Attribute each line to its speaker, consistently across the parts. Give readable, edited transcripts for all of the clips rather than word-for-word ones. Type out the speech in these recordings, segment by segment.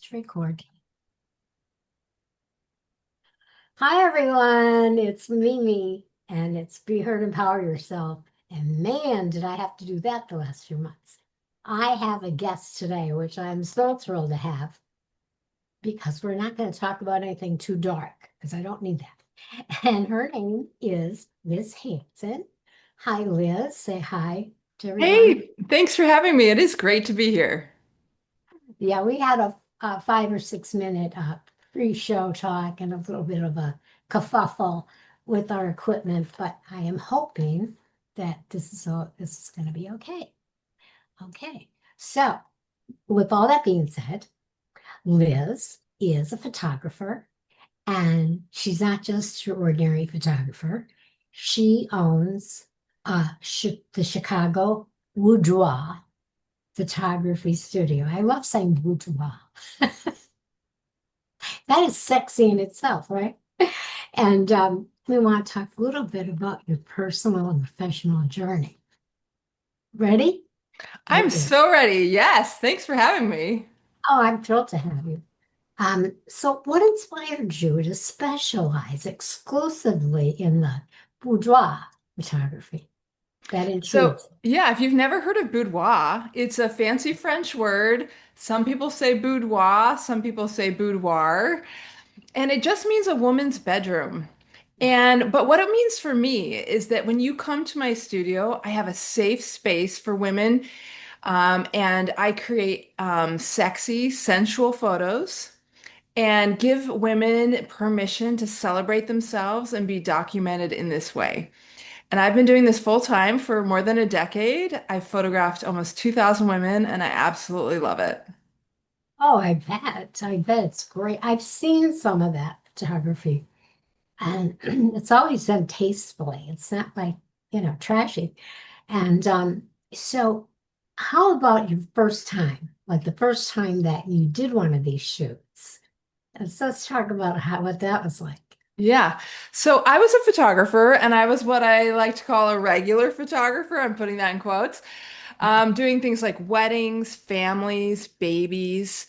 Speaker 1: It's recording. Hi, everyone. It's Mimi, and it's Be Heard, Empower Yourself. And man, did I have to do that the last few months. I have a guest today, which I'm so thrilled to have because we're not going to talk about anything too dark because I don't need that. And her name is Liz Hansen. Hi, Liz. Say hi to everyone.
Speaker 2: Hey, thanks for having me. It is great to be here.
Speaker 1: Yeah, we had a 5 or 6 minute pre-show talk and a little bit of a kerfuffle with our equipment, but I am hoping that this is going to be okay. Okay, so with all that being said, Liz is a photographer, and she's not just your ordinary photographer. She owns the Chicago Boudoir Photography Studio. I love saying boudoir. That is sexy in itself, right? And we want to talk a little bit about your personal and professional journey. Ready?
Speaker 2: I'm
Speaker 1: Okay.
Speaker 2: so ready. Yes, thanks for having me.
Speaker 1: Oh, I'm thrilled to have you. So what inspired you to specialize exclusively in the boudoir photography? That
Speaker 2: So,
Speaker 1: intrigues me.
Speaker 2: yeah, if you've never heard of boudoir, it's a fancy French word. Some people say boudoir, some people say boudoir, and it just means a woman's bedroom. But what it means for me is that when you come to my studio, I have a safe space for women, and I create sexy, sensual photos and give women permission to celebrate themselves and be documented in this way. And I've been doing this full time for more than a decade. I've photographed almost 2,000 women, and I absolutely love it.
Speaker 1: Oh, I bet. I bet it's great. I've seen some of that photography, and it's always done tastefully. It's not like, trashy. And so, how about your first time? Like the first time that you did one of these shoots? And so let's talk about what that was like.
Speaker 2: Yeah. So I was a photographer, and I was what I like to call a regular photographer. I'm putting that in quotes. Doing things like weddings, families, babies.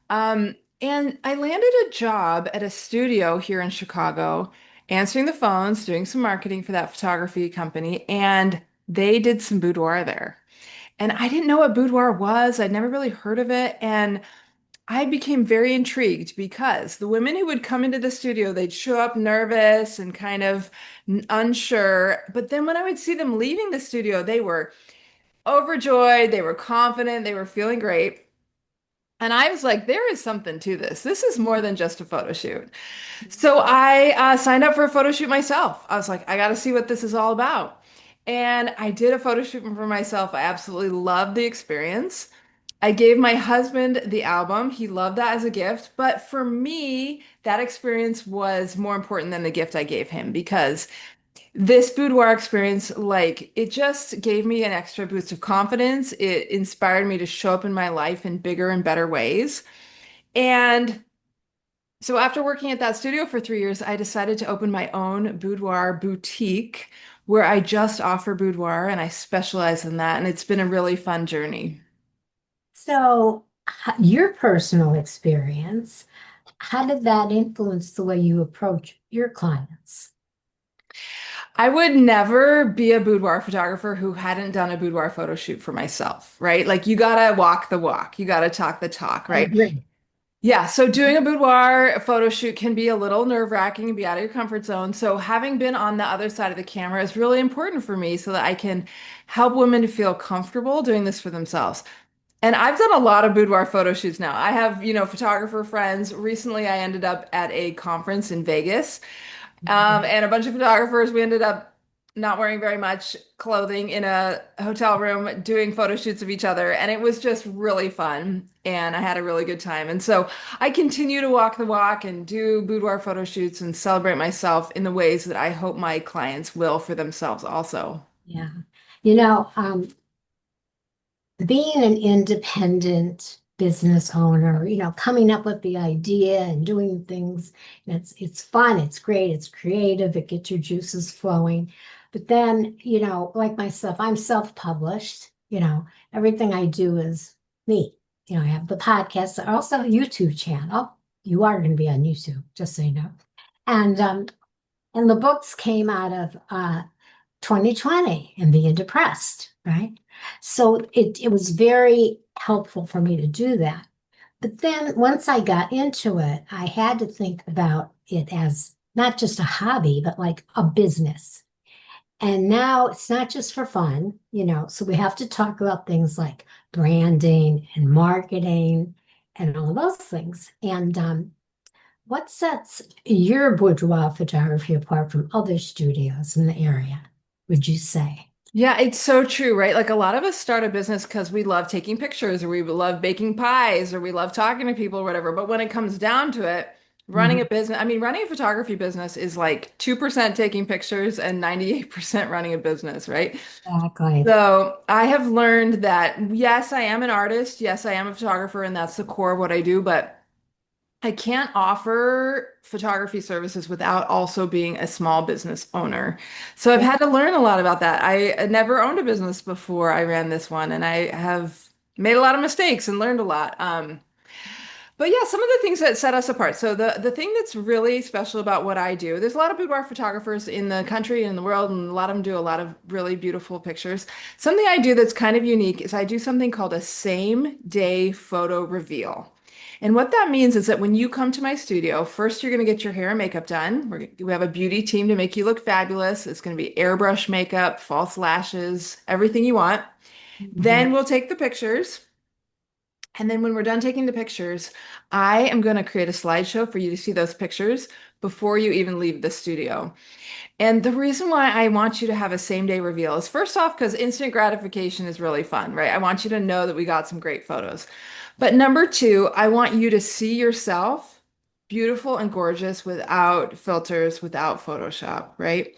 Speaker 2: Um, and I landed a job at a studio here in Chicago, answering the phones, doing some marketing for that photography company, and they did some boudoir there. And I didn't know what boudoir was. I'd never really heard of it. And I became very intrigued because the women who would come into the studio, they'd show up nervous and kind of unsure. But then when I would see them leaving the studio, they were overjoyed, they were confident, they were feeling great. And I was like, there is something to this. This is more than just a photo shoot. So I signed up for a photo shoot myself. I was like, I got to see what this is all about. And I did a photo shoot for myself. I absolutely loved the experience. I gave my husband the album. He loved that as a gift. But for me, that experience was more important than the gift I gave him because this boudoir experience, like, it just gave me an extra boost of confidence. It inspired me to show up in my life in bigger and better ways. And so after working at that studio for 3 years, I decided to open my own boudoir boutique where I just offer boudoir and I specialize in that. And it's been a really fun journey.
Speaker 1: So, your personal experience, how did that influence the way you approach your clients?
Speaker 2: I would never be a boudoir photographer who hadn't done a boudoir photo shoot for myself, right? Like you gotta walk the walk, you gotta talk the talk,
Speaker 1: I
Speaker 2: right?
Speaker 1: agree.
Speaker 2: Yeah, so doing a boudoir photo shoot can be a little nerve-wracking and be out of your comfort zone. So having been on the other side of the camera is really important for me so that I can help women to feel comfortable doing this for themselves. And I've done a lot of boudoir photo shoots now. I have, photographer friends. Recently, I ended up at a conference in Vegas, and a bunch of photographers. We ended up not wearing very much clothing in a hotel room doing photo shoots of each other. And it was just really fun. And I had a really good time. And so I continue to walk the walk and do boudoir photo shoots and celebrate myself in the ways that I hope my clients will for themselves also.
Speaker 1: Yeah. You know, being an independent business owner, coming up with the idea and doing things, it's fun, it's great, it's creative, it gets your juices flowing. But then, like myself, I'm self-published, everything I do is me. I have the podcast. I also have a YouTube channel. You are going to be on YouTube, just so you know. And the books came out of 2020 and being depressed, right? So it was very helpful for me to do that. But then once I got into it, I had to think about it as not just a hobby, but like a business. And now it's not just for fun, so we have to talk about things like branding and marketing and all those things. And what sets your boudoir photography apart from other studios in the area, would you say?
Speaker 2: Yeah, it's so true, right? Like a lot of us start a business because we love taking pictures or we love baking pies or we love talking to people or whatever. But when it comes down to it, running a
Speaker 1: Mhm.
Speaker 2: business, I mean, running a photography business is like 2% taking pictures and 98% running a business, right?
Speaker 1: Exactly.
Speaker 2: So I have learned that yes, I am an artist. Yes, I am a photographer, and that's the core of what I do. But I can't offer photography services without also being a small business owner. So I've
Speaker 1: Yeah.
Speaker 2: had to learn a lot about that. I never owned a business before I ran this one, and I have made a lot of mistakes and learned a lot. But yeah, some of the things that set us apart. So the thing that's really special about what I do, there's a lot of boudoir photographers in the country and in the world, and a lot of them do a lot of really beautiful pictures. Something I do that's kind of unique is I do something called a same day photo reveal. And what that means is that when you come to my studio, first you're going to get your hair and makeup done. We have a beauty team to make you look fabulous. It's going to be airbrush makeup, false lashes, everything you want.
Speaker 1: Mhm.
Speaker 2: Then we'll take the pictures. And then when we're done taking the pictures, I am going to create a slideshow for you to see those pictures before you even leave the studio. And the reason why I want you to have a same day reveal is first off, because instant gratification is really fun, right? I want you to know that we got some great photos. But number two, I want you to see yourself beautiful and gorgeous without filters, without Photoshop, right?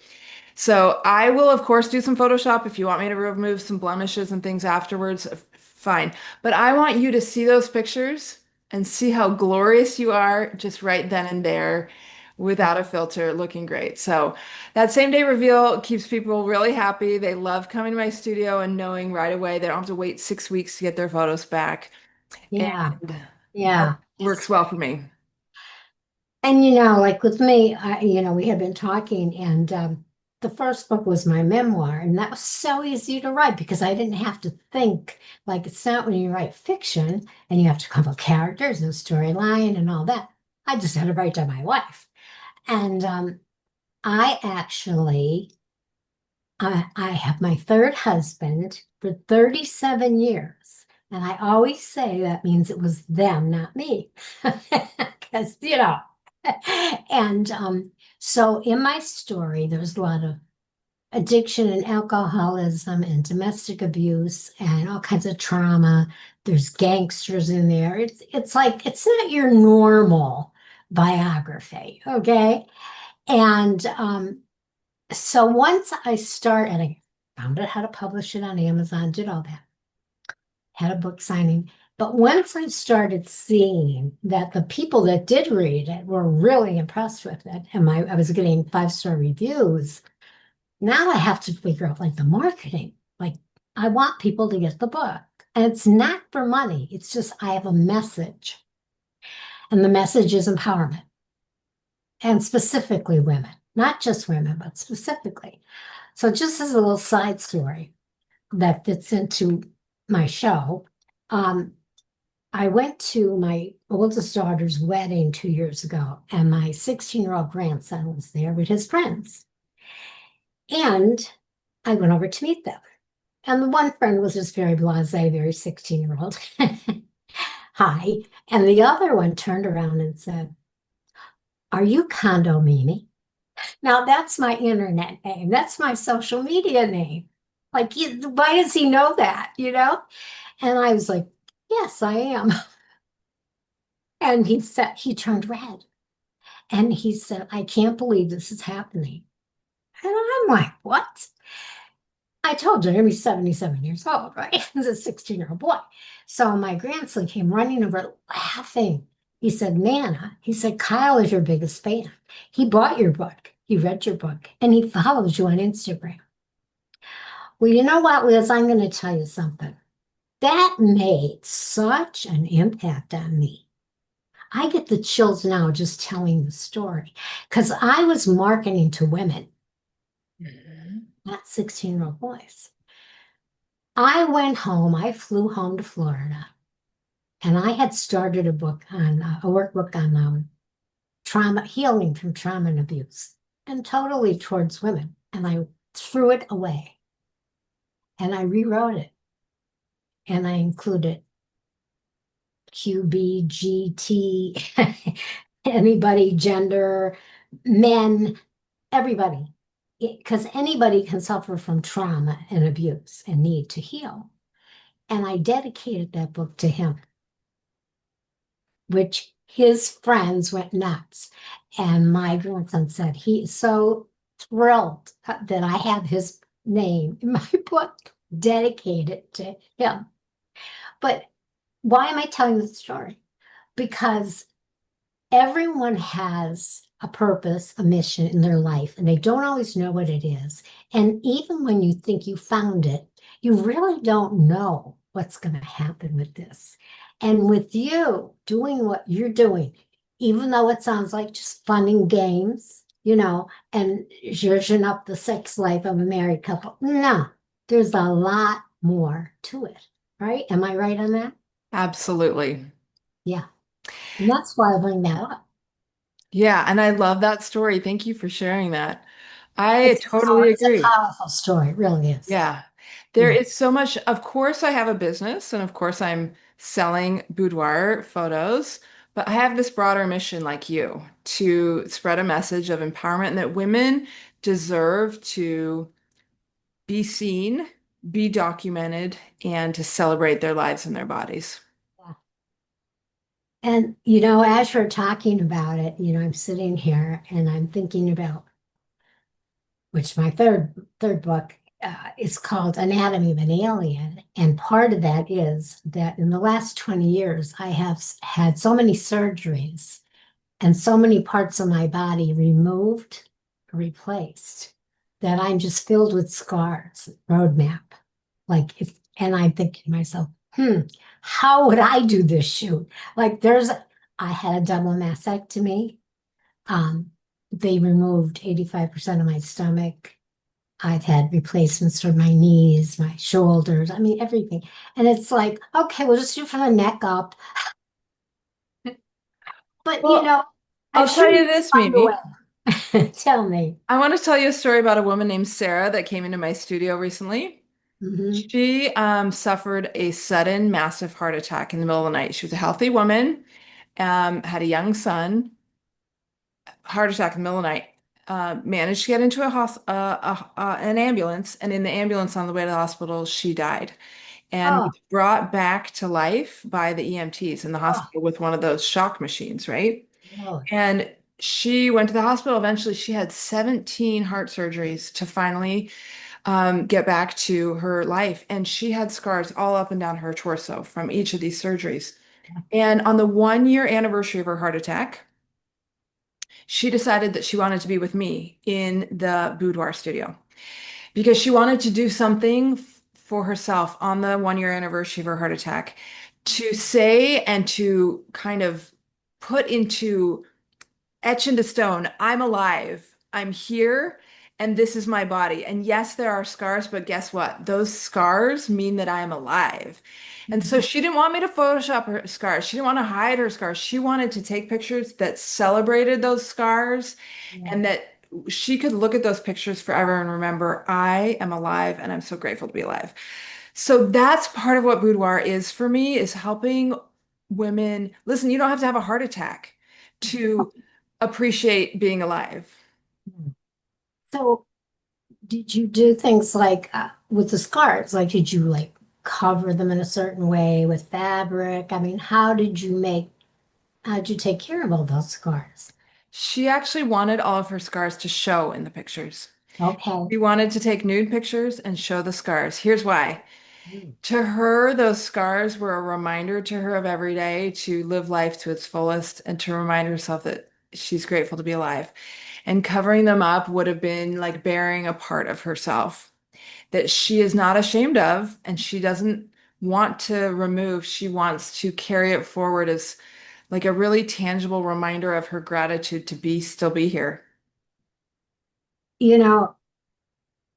Speaker 2: So I will, of course, do some Photoshop if you want me to remove some blemishes and things afterwards. Fine. But I want you to see those pictures and see how glorious you are just right then and there without a filter, looking great. So that same day reveal keeps people really happy. They love coming to my studio and knowing right away they don't have to wait 6 weeks to get their photos back. And
Speaker 1: Yeah.
Speaker 2: that
Speaker 1: Yeah.
Speaker 2: works well for me.
Speaker 1: And like with me, we had been talking, and the first book was my memoir, and that was so easy to write because I didn't have to think. Like it's not when you write fiction and you have to come up with characters and storyline and all that. I just had to write to my life, and I actually, I have my third husband for 37 years, and I always say that means it was them, not me, because and so in my story, there's a lot of addiction and alcoholism and domestic abuse and all kinds of trauma. There's gangsters in there. It's like it's not your normal biography, okay? And so once I start and I found out how to publish it on Amazon, did all that, had a book signing. But once I started seeing that the people that did read it were really impressed with it, and I was getting 5-star reviews, now I have to figure out like the marketing. Like I want people to get the book. And it's not for money. It's just I have a message. And the message is empowerment. And specifically women. Not just women, but specifically. So just as a little side story that fits into my show, um, I went to my oldest daughter's wedding 2 years ago, and my 16-year-old grandson was there with his friends. And I went over to meet them. And the one friend was just very blasé, very 16-year-old. Hi. And the other one turned around and said, "Are you Condo Mimi?" Now that's my internet name. That's my social media name. Like, why does he know that, And I was like, "Yes, I am." And he turned red and he said, "I can't believe this is happening." And I'm like, "What?" I told you, he's 77 years old, right? He's a 16-year-old boy. So my grandson came running over laughing. He said, "Nana," he said, "Kyle is your biggest fan. He bought your book, he read your book, and he follows you on Instagram." Well, you know what, Liz? I'm going to tell you something. that made such an impact on me. I get the chills now just telling the story because I was marketing to women,
Speaker 2: Mhm.
Speaker 1: not 16-year-old boys. I went home, I flew home to Florida, and I had started a workbook on trauma, healing from trauma and abuse, and totally towards women. And I threw it away and I rewrote it and I included QBGT, anybody, gender, men, everybody. Because anybody can suffer from trauma and abuse and need to heal. And I dedicated that book to him, which his friends went nuts. And my grandson said he is so thrilled that I have his name in my book dedicated to him. But why am I telling the story? Because everyone has a purpose, a mission in their life, and they don't always know what it is. And even when you think you found it, you really don't know what's going to happen with this. And with you doing what you're doing, even though it sounds like just fun and games, and zhuzhing up the sex life of a married couple, no, there's a lot more to it, right? Am I right on that?
Speaker 2: Absolutely.
Speaker 1: Yeah. And that's why I bring that up.
Speaker 2: Yeah, and I love that story. Thank you for sharing that. I
Speaker 1: It's
Speaker 2: totally
Speaker 1: it's a
Speaker 2: agree.
Speaker 1: powerful story, it really is.
Speaker 2: Yeah. There
Speaker 1: Yeah.
Speaker 2: is so much. Of course, I have a business, and of course, I'm selling boudoir photos, but I have this broader mission, like you, to spread a message of empowerment and that women deserve to be seen, be documented, and to celebrate their lives and their bodies.
Speaker 1: Yeah. And as you're talking about it, I'm sitting here and I'm thinking about which my third book is called Anatomy of an Alien, and part of that is that in the last 20 years I have had so many surgeries and so many parts of my body removed, replaced, that I'm just filled with scars, roadmap. And I'm thinking to myself, how would I do this shoot? I had a double mastectomy. Um, they removed 85% of my stomach. I've had replacements for my knees, my shoulders, I mean, everything. And it's like, okay, we'll just do from the neck up. But,
Speaker 2: Well,
Speaker 1: I
Speaker 2: I'll tell
Speaker 1: sure
Speaker 2: you this,
Speaker 1: find a
Speaker 2: Mimi.
Speaker 1: way. Tell me.
Speaker 2: I want to tell you a story about a woman named Sarah that came into my studio recently.
Speaker 1: Hmm.
Speaker 2: She suffered a sudden massive heart attack in the middle of the night. She was a healthy woman, had a young son, heart attack in the middle of the night, managed to get into an ambulance, and in the ambulance on the way to the hospital, she died and
Speaker 1: Oh,
Speaker 2: was brought back to life by the EMTs in the
Speaker 1: oh,
Speaker 2: hospital with one of those shock machines, right?
Speaker 1: Lord.
Speaker 2: And she went to the hospital. Eventually, she had 17 heart surgeries to finally get back to her life. And she had scars all up and down her torso from each of these surgeries. And on the 1 year anniversary of her heart attack, she decided that she wanted to be with me in the boudoir studio because she wanted to do something for herself on the 1 year anniversary of her heart attack to say and to kind of put into etch into stone, I'm alive, I'm here, and this is my body. And yes, there are scars, but guess what? Those scars mean that I am alive. And so
Speaker 1: Mhm.
Speaker 2: she didn't want me to Photoshop her scars. She didn't want to hide her scars. She wanted to take pictures that celebrated those scars
Speaker 1: Yeah.
Speaker 2: and that she could look at those pictures forever and remember, I am alive and I'm so grateful to be alive. So that's part of what boudoir is for me, is helping women. Listen, you don't have to have a heart attack to appreciate being alive.
Speaker 1: So, did you do things like with the scars? Like, did you like cover them in a certain way with fabric? I mean, how'd you take care of all those scars?
Speaker 2: She actually wanted all of her scars to show in the pictures.
Speaker 1: Okay.
Speaker 2: She wanted to take nude pictures and show the scars. Here's why.
Speaker 1: Mm.
Speaker 2: To her, those scars were a reminder to her of every day to live life to its fullest and to remind herself that she's grateful to be alive. And covering them up would have been like burying a part of herself that she is not ashamed of and she doesn't want to remove. She wants to carry it forward as like a really tangible reminder of her gratitude to be still be here.
Speaker 1: You know,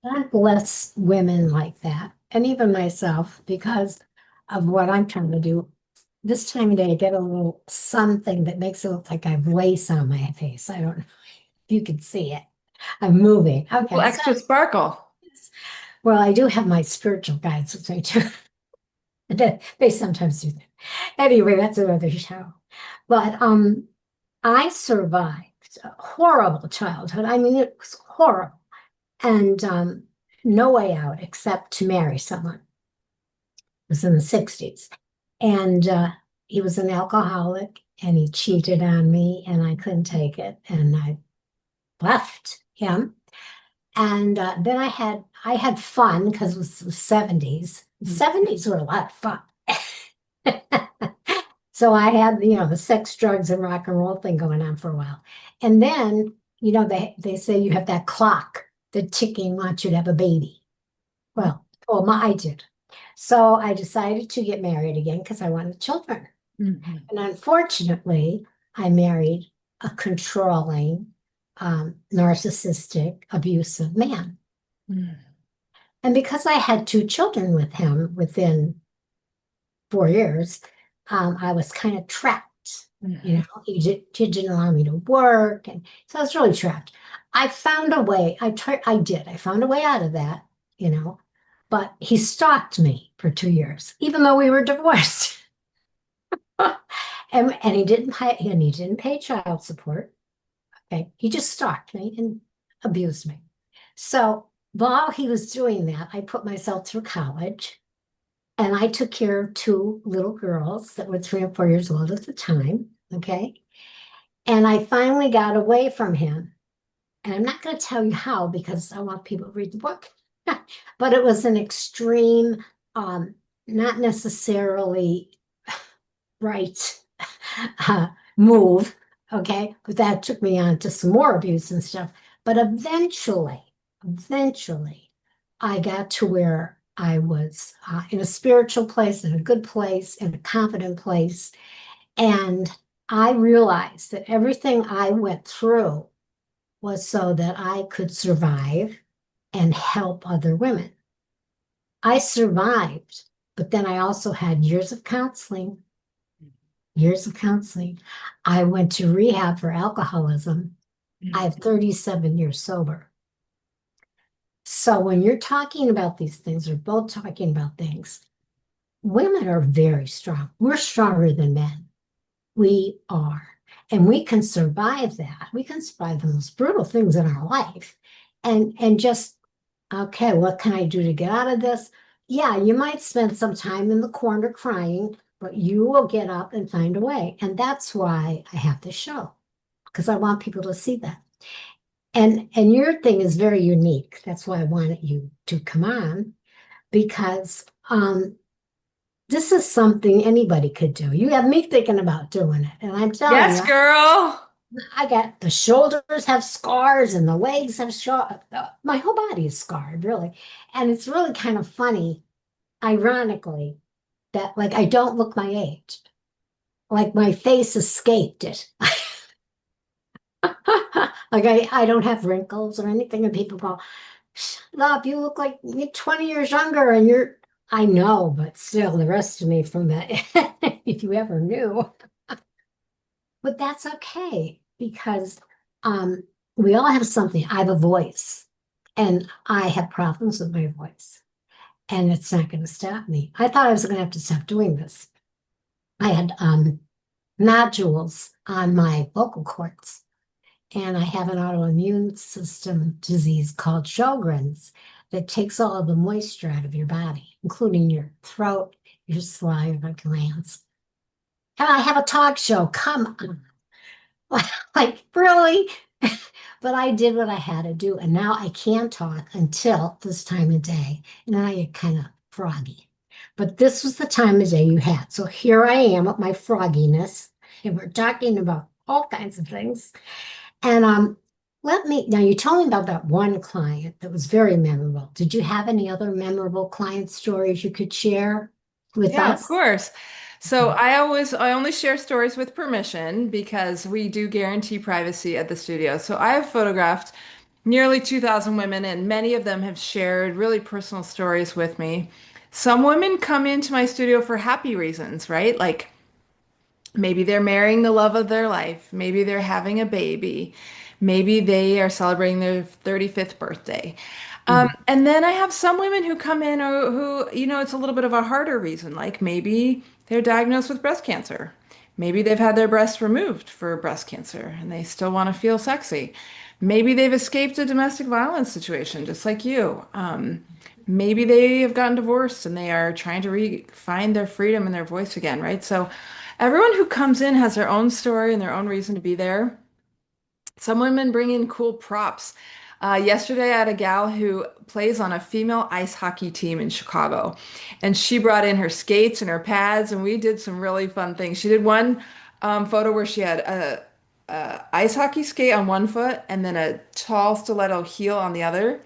Speaker 1: God bless women like that, and even myself, because of what I'm trying to do. This time of day, I get a little something that makes it look like I have lace on my face. I don't know if you can see it. I'm moving.
Speaker 2: A little
Speaker 1: Okay, so
Speaker 2: extra sparkle.
Speaker 1: well, I do have my spiritual guides, which I do. They sometimes do that. Anyway, that's another show. But I survived a horrible childhood. I mean, it was horrible, and no way out except to marry someone. It was in the 60s. And he was an alcoholic and he cheated on me and I couldn't take it. And I left him. And then I had fun because it was the 70s. The 70s were a lot of fun. So I had, the sex, drugs, and rock and roll thing going on for a while. And then, they say you have that clock, the ticking wants you to have a baby. Well, I did. So I decided to get married again because I wanted children.
Speaker 2: Mhm.
Speaker 1: And unfortunately, I married a controlling, narcissistic, abusive man.
Speaker 2: Mhm.
Speaker 1: And because I had two children with him within 4 years, I was kind of trapped.
Speaker 2: Mhm.
Speaker 1: He didn't allow me to work. And so I was really trapped. I found a way. I found a way out of that, you know, but he stalked me for 2 years, even though we were divorced. And he didn't pay child support. Okay. He just stalked me and abused me. So while he was doing that, I put myself through college and I took care of two little girls that were 3 and 4 years old at the time. Okay. And I finally got away from him. And I'm not going to tell you how because I want people to read the book. But it was an extreme, um, not necessarily right uh, move. Okay. But that took me on to some more abuse and stuff. But eventually, I got to where I was in a spiritual place, in a good place, in a confident place. And I realized that everything I went through was so that I could survive and help other women. I survived, but then I also had years of counseling. I went to rehab for alcoholism. I have 37 years sober. So when you're talking about these things, we're both talking about things. Women are very strong. We're stronger than men. We are. And we can survive that. We can survive the most brutal things in our life. And just, okay, what can I do to get out of this? Yeah, you might spend some time in the corner crying, but you will get up and find a way. And that's why I have this show, because I want people to see that. And your thing is very unique. That's why I wanted you to come on, because this is something anybody could do. You have me thinking about doing it. And I'm telling
Speaker 2: Yes,
Speaker 1: you,
Speaker 2: girl.
Speaker 1: I got the shoulders have scars and the legs have scars. My whole body is scarred, really. And it's really kind of funny, ironically, that like I don't look my age. Like my face escaped it. Like I don't have wrinkles or anything. And people go, shut up, you look like you're 20 years younger and I know, but still the rest of me from that, if you ever knew. But that's okay because um, we all have something. I have a voice and I have problems with my voice, and it's not going to stop me. I thought I was going to have to stop doing this. I had nodules on my vocal cords, and I have an autoimmune system disease called Sjogren's that takes all of the moisture out of your body, including your throat, your saliva glands. And I have a talk show. Come on. Like, really? But I did what I had to do. And now I can't talk until this time of day. And then I get kind of froggy. But this was the time of day you had. So here I am with my frogginess. And we're talking about all kinds of things. And now you told me about that one client that was very memorable. Did you have any other memorable client stories you could share? with
Speaker 2: Yeah, of
Speaker 1: us?
Speaker 2: course. So I only share stories with permission because we do guarantee privacy at the studio. So I have photographed nearly 2,000 women, and many of them have shared really personal stories with me. Some women come into my studio for happy reasons, right? Like maybe they're marrying the love of their life. Maybe they're having a baby. Maybe they are celebrating their 35th birthday.
Speaker 1: Mhm.
Speaker 2: And then I have some women who come in who, it's a little bit of a harder reason. Like maybe they're diagnosed with breast cancer. Maybe they've had their breasts removed for breast cancer and they still want to feel sexy. Maybe they've escaped a domestic violence situation, just like you. Maybe they have gotten divorced and they are trying to find their freedom and their voice again, right? So everyone who comes in has their own story and their own reason to be there. Some women bring in cool props. Yesterday, I had a gal who plays on a female ice hockey team in Chicago, and she brought in her skates and her pads, and we did some really fun things. She did one photo where she had a ice hockey skate on one foot and then a tall stiletto heel on the other.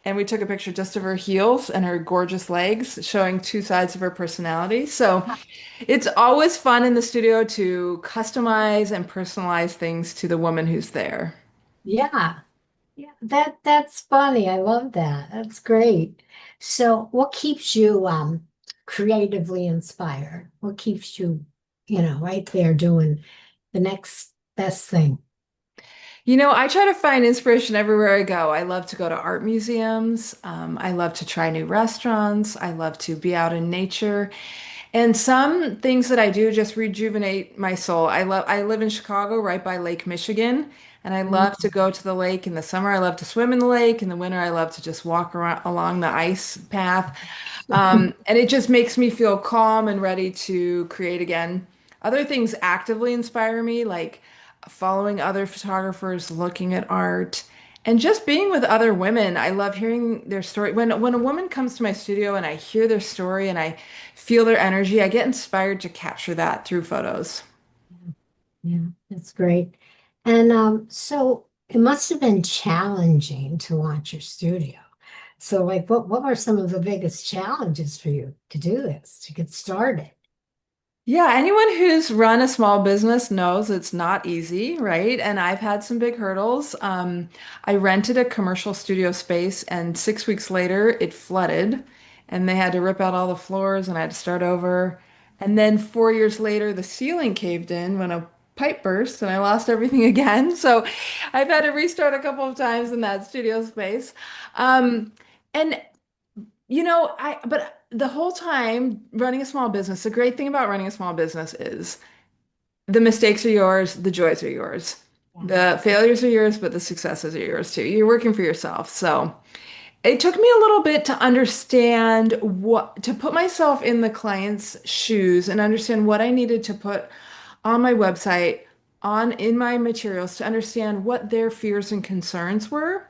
Speaker 2: And we took a picture just of her heels and her gorgeous legs, showing two sides of her personality. So it's always fun in the studio to customize and personalize things to the woman who's there.
Speaker 1: Yeah. Yeah, that's funny. I love that. That's great. So, what keeps you creatively inspired? What keeps you, right there doing the next best thing?
Speaker 2: I try to find inspiration everywhere I go. I love to go to art museums. I love to try new restaurants. I love to be out in nature. And some things that I do just rejuvenate my soul. I live in Chicago right by Lake Michigan, and I love to go to the lake in the summer. I love to swim in the lake. In the winter, I love to just walk around along the ice path. And it just makes me feel calm and ready to create again. Other things actively inspire me, like following other photographers, looking at art, and just being with other women. I love hearing their story. When a woman comes to my studio and I hear their story and I feel their energy, I get inspired to capture that through photos.
Speaker 1: Yeah, that's great. And so it must have been challenging to launch your studio. So, like, what were some of the biggest challenges for you to do this, to get started?
Speaker 2: Yeah, anyone who's run a small business knows it's not easy, right? And I've had some big hurdles. I rented a commercial studio space, and 6 weeks later, it flooded, and they had to rip out all the floors, and I had to start over. And then 4 years later, the ceiling caved in when a pipe burst, and I lost everything again. So I've had to restart a couple of times in that studio space. And but the whole time running a small business, the great thing about running a small business is the mistakes are yours, the joys are yours.
Speaker 1: Yeah.
Speaker 2: The failures are yours, but the successes are yours too. You're working for yourself. So it took me a little bit to understand to put myself in the client's shoes and understand what I needed to put on my website, in my materials to understand what their fears and concerns were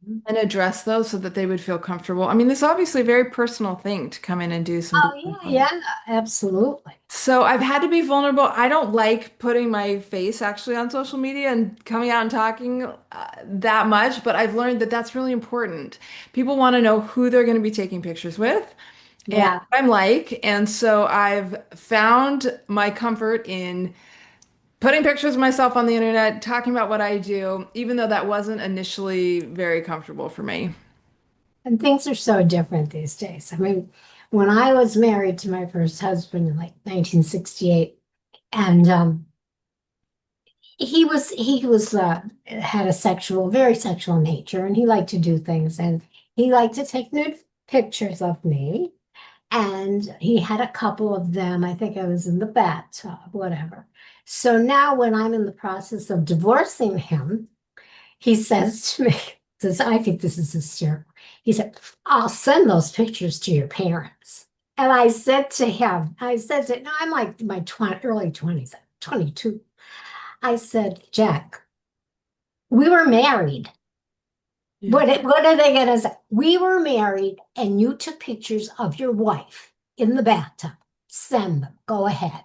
Speaker 1: Mhm.
Speaker 2: and address those so that they would feel comfortable. I mean, this is obviously a very personal thing to come in and do some
Speaker 1: Oh,
Speaker 2: design for me.
Speaker 1: yeah, absolutely.
Speaker 2: So I've had to be vulnerable. I don't like putting my face actually on social media and coming out and talking that much, but I've learned that that's really important. People want to know who they're going to be taking pictures with and
Speaker 1: Yeah.
Speaker 2: what I'm like. And so I've found my comfort in putting pictures of myself on the internet, talking about what I do, even though that wasn't initially very comfortable for me.
Speaker 1: And things are so different these days. I mean, when I was married to my first husband in like 1968, and he was had a very sexual nature, and he liked to do things, and he liked to take nude pictures of me. And he had a couple of them. I think I was in the bathtub, whatever. So now, when I'm in the process of divorcing him, he says to me, says, I think this is hysterical. He said, I'll send those pictures to your parents. And I said to him, no, I'm like my early 20s, 22. I said, Jack, we were married.
Speaker 2: Yeah.
Speaker 1: What are they going to say? We were married and you took pictures of your wife in the bathtub. Send them. Go ahead.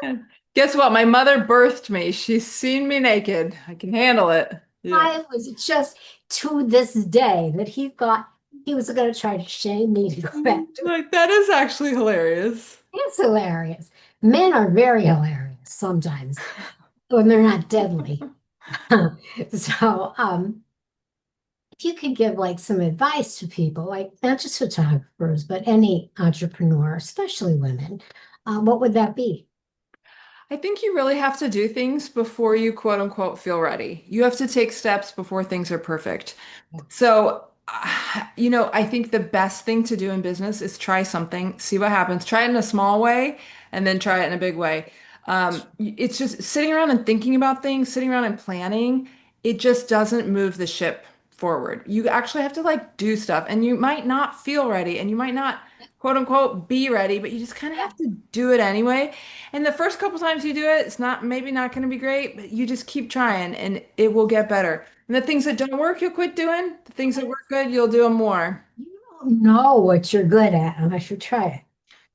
Speaker 2: Yeah. Guess what? My mother birthed me. She's seen me naked. I can handle it. Yeah.
Speaker 1: I was just to this day that he thought, he was going to try to shame me to go back to it.
Speaker 2: Like that is actually hilarious.
Speaker 1: It's hilarious. Men are very hilarious sometimes when they're not deadly. So, if you could give like some advice to people, like not just photographers, but any entrepreneur, especially women, what would that be?
Speaker 2: I think you really have to do things before you quote unquote feel ready. You have to take steps before things are perfect. So, I think the best thing to do in business is try something, see what happens. Try it in a small way and then try it in a big way. It's just sitting around and thinking about things, sitting around and planning, it just doesn't move the ship forward. You actually have to like do stuff and you might not feel ready and you might not quote unquote be ready, but you just kind of
Speaker 1: Yeah.
Speaker 2: have to do it anyway. And the first couple times you do it, it's not maybe not going to be great, but you just keep trying and it will get better. And the things that don't work, you'll quit doing. The things that work good, you'll do them more.
Speaker 1: You don't know what you're good at unless you try it.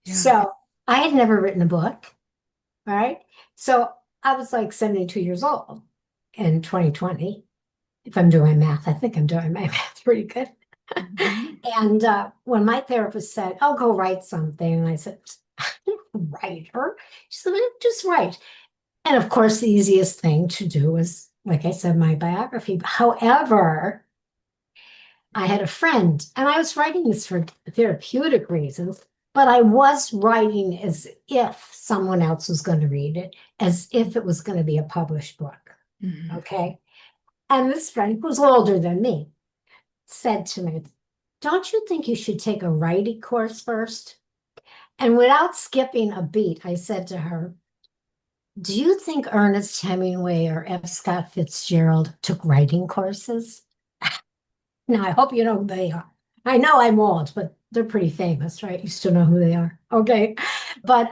Speaker 2: Yeah.
Speaker 1: So I had never written a book, all right? So I was like 72 years old in 2020. If I'm doing math, I think I'm doing my math pretty good.
Speaker 2: Mhm.
Speaker 1: And when my therapist said, "Oh, go write something," and I said, "Writer?" She said, "Well, just write." And of course, the easiest thing to do was, like I said, my biography. However, I had a friend, and I was writing this for therapeutic reasons, but I was writing as if someone else was going to read it, as if it was going to be a published book.
Speaker 2: Mhm.
Speaker 1: Okay. And this friend, who's older than me, said to me, "Don't you think you should take a writing course first?" And without skipping a beat, I said to her, "Do you think Ernest Hemingway or F. Scott Fitzgerald took writing courses?" Now, I hope you know who they are. I know I'm old, but they're pretty famous, right? You still know who they are. Okay. But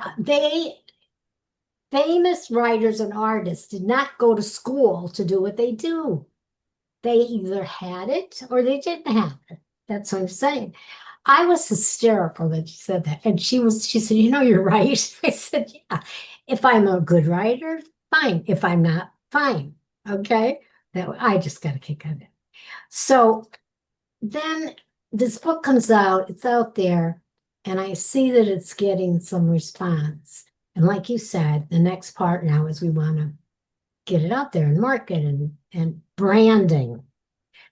Speaker 1: famous writers and artists, did not go to school to do what they do. They either had it or they didn't have it. That's what I'm saying. I was hysterical that she said that. And she said, "You're right." I said, "Yeah. If I'm a good writer, fine. If I'm not, fine." Okay. I just got a kick out of it. So then this book comes out, it's out there, and I see that it's getting some response. And like you said, the next part now is we want to get it out there and market and branding.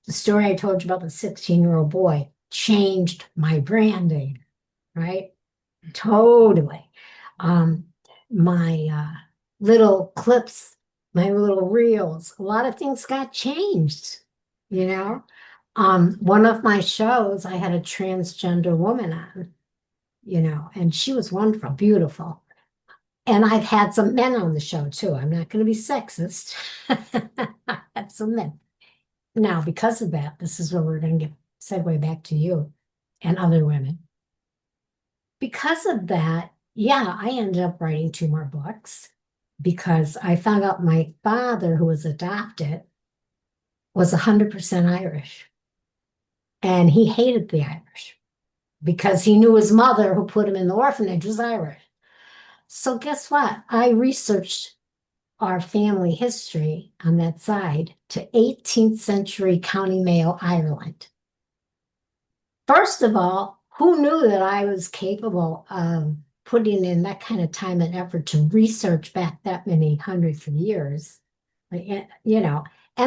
Speaker 1: The story I told you about the 16-year-old boy changed my branding, right? Totally. Um, my little clips, my little reels, a lot of things got changed, you know? One of my shows, I had a transgender woman on, and she was wonderful, beautiful. And I've had some men on the show too. I'm not going to be sexist. I had some men. Now, because of that, this is where we're going to get segue back to you and other women. Because of that, yeah, I ended up writing two more books because I found out my father, who was adopted, was 100% Irish. And he hated the Irish because he knew his mother, who put him in the orphanage, was Irish. So, guess what? I researched our family history on that side to 18th century County Mayo, Ireland. First of all, who knew that I was capable of putting in that kind of time and effort to research back that many hundreds of years? Like, and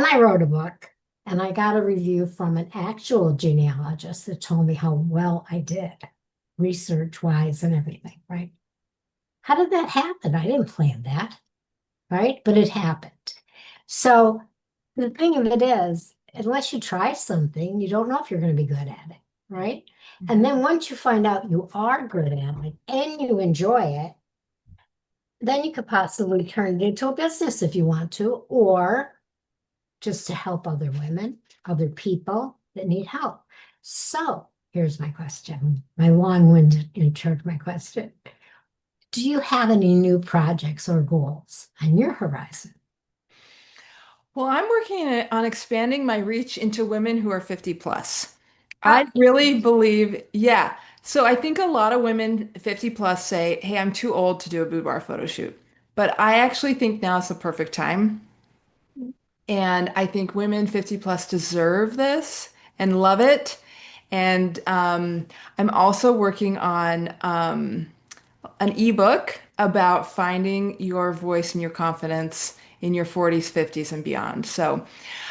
Speaker 1: I wrote a book and I got a review from an actual genealogist that told me how well I did research wise and everything, right? How did that happen? I didn't plan that, right? But it happened. So the thing of it is, unless you try something, you don't know if you're going to be good at it, right? And
Speaker 2: Mhm.
Speaker 1: then once you find out you are good at it and you enjoy it, then you could possibly turn it into a business if you want to, or just to help other women, other people that need help. So here's my question, my long-winded intro to my question. Do you have any new projects or goals on your horizon?
Speaker 2: Well, I'm working on expanding my reach into women who are 50 plus. I
Speaker 1: Ah,
Speaker 2: really believe, yeah. So I think a lot of women 50 plus say, hey, I'm too old to do a boudoir photo shoot. But I actually think now is the perfect time. And I think women 50 plus deserve this and love it. And I'm also working on an ebook about finding your voice and your confidence in your 40s, 50s, and beyond. So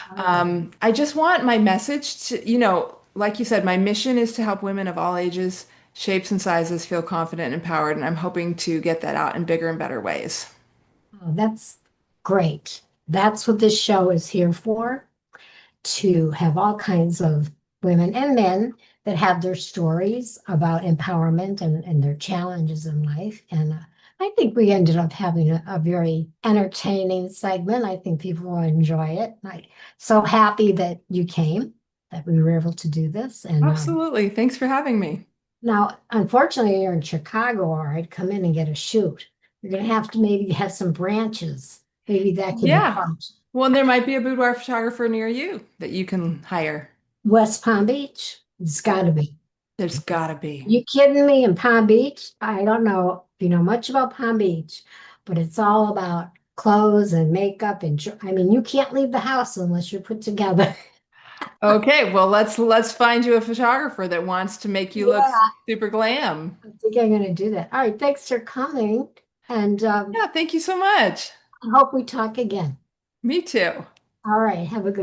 Speaker 1: Oh,
Speaker 2: I just want my message to, like you said, my mission is to help women of all ages, shapes, and sizes feel confident and empowered. And I'm hoping to get that out in bigger and better ways.
Speaker 1: oh, that's great. That's what this show is here for, to have all kinds of women and men that have their stories about empowerment and their challenges in life. And I think we ended up having a very entertaining segment. I think people will enjoy it. I'm so happy that you came, that we were able to do this. And
Speaker 2: Absolutely. Thanks for having me.
Speaker 1: now, unfortunately, you're in Chicago, or I'd come in and get a shoot. You're going to have to maybe have some branches. Maybe that could be
Speaker 2: Yeah.
Speaker 1: part.
Speaker 2: Well, and there might be a boudoir photographer near you that you can hire.
Speaker 1: West Palm Beach, it's got to be.
Speaker 2: There's gotta be.
Speaker 1: You kidding me? In Palm Beach, I don't know if you know much about Palm Beach, but it's all about clothes and makeup and I mean, you can't leave the house unless you're put together.
Speaker 2: Okay, well, let's find you a photographer that wants to make you look
Speaker 1: Yeah,
Speaker 2: super glam.
Speaker 1: I think I'm going to do that. All right, thanks for coming, and
Speaker 2: Yeah, thank you so much.
Speaker 1: I hope we talk again.
Speaker 2: Me too.
Speaker 1: All right, have a good